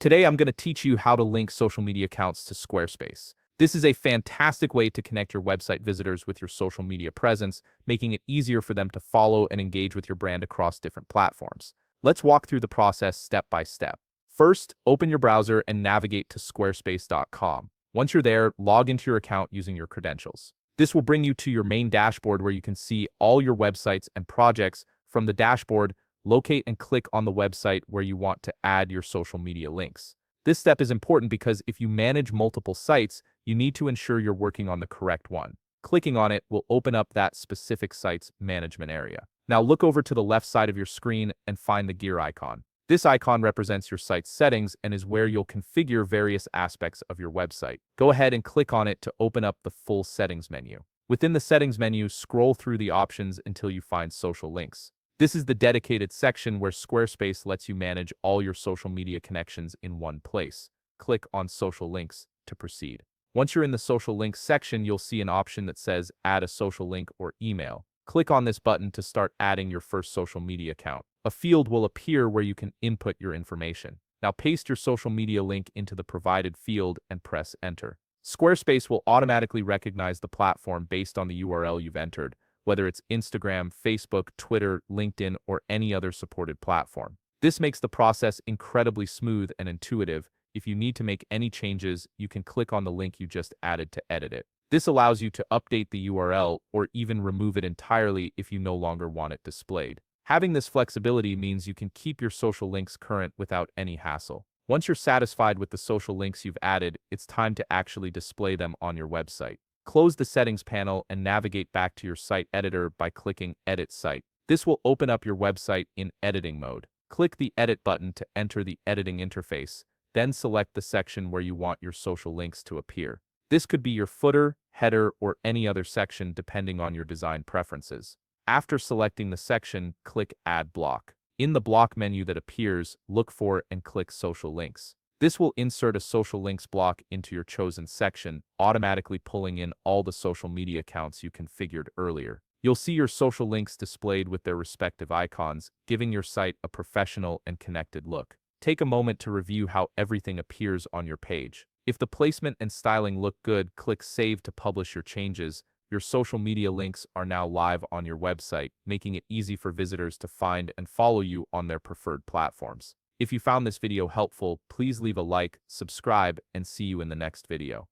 Today, I'm going to teach you how to link social media accounts to Squarespace. This is a fantastic way to connect your website visitors with your social media presence, making it easier for them to follow and engage with your brand across different platforms. Let's walk through the process step by step. First, open your browser and navigate to squarespace.com. Once you're there, log into your account using your credentials. This will bring you to your main dashboard where you can see all your websites and projects. From the dashboard, locate and click on the website where you want to add your social media links. This step is important because if you manage multiple sites, you need to ensure you're working on the correct one. Clicking on it will open up that specific site's management area. Now look over to the left side of your screen and find the gear icon. This icon represents your site's settings and is where you'll configure various aspects of your website. Go ahead and click on it to open up the full settings menu. Within the settings menu, scroll through the options until you find social links. This is the dedicated section where Squarespace lets you manage all your social media connections in one place. Click on social links to proceed. Once you're in the social links section, you'll see an option that says add a social link or email. Click on this button to start adding your first social media account. A field will appear where you can input your information. Now paste your social media link into the provided field and press enter. Squarespace will automatically recognize the platform based on the URL you've entered, whether it's Instagram, Facebook, Twitter, LinkedIn, or any other supported platform. This makes the process incredibly smooth and intuitive. If you need to make any changes, you can click on the link you just added to edit it. This allows you to update the URL or even remove it entirely if you no longer want it displayed. Having this flexibility means you can keep your social links current without any hassle. Once you're satisfied with the social links you've added, it's time to actually display them on your website. Close the settings panel and navigate back to your site editor by clicking Edit Site. This will open up your website in editing mode. Click the Edit button to enter the editing interface, then select the section where you want your social links to appear. This could be your footer, header, or any other section depending on your design preferences. After selecting the section, click Add Block. In the block menu that appears, look for and click Social Links. This will insert a social links block into your chosen section, automatically pulling in all the social media accounts you configured earlier. You'll see your social links displayed with their respective icons, giving your site a professional and connected look. Take a moment to review how everything appears on your page. If the placement and styling look good, click Save to publish your changes. Your social media links are now live on your website, making it easy for visitors to find and follow you on their preferred platforms. If you found this video helpful, please leave a like, subscribe, and see you in the next video.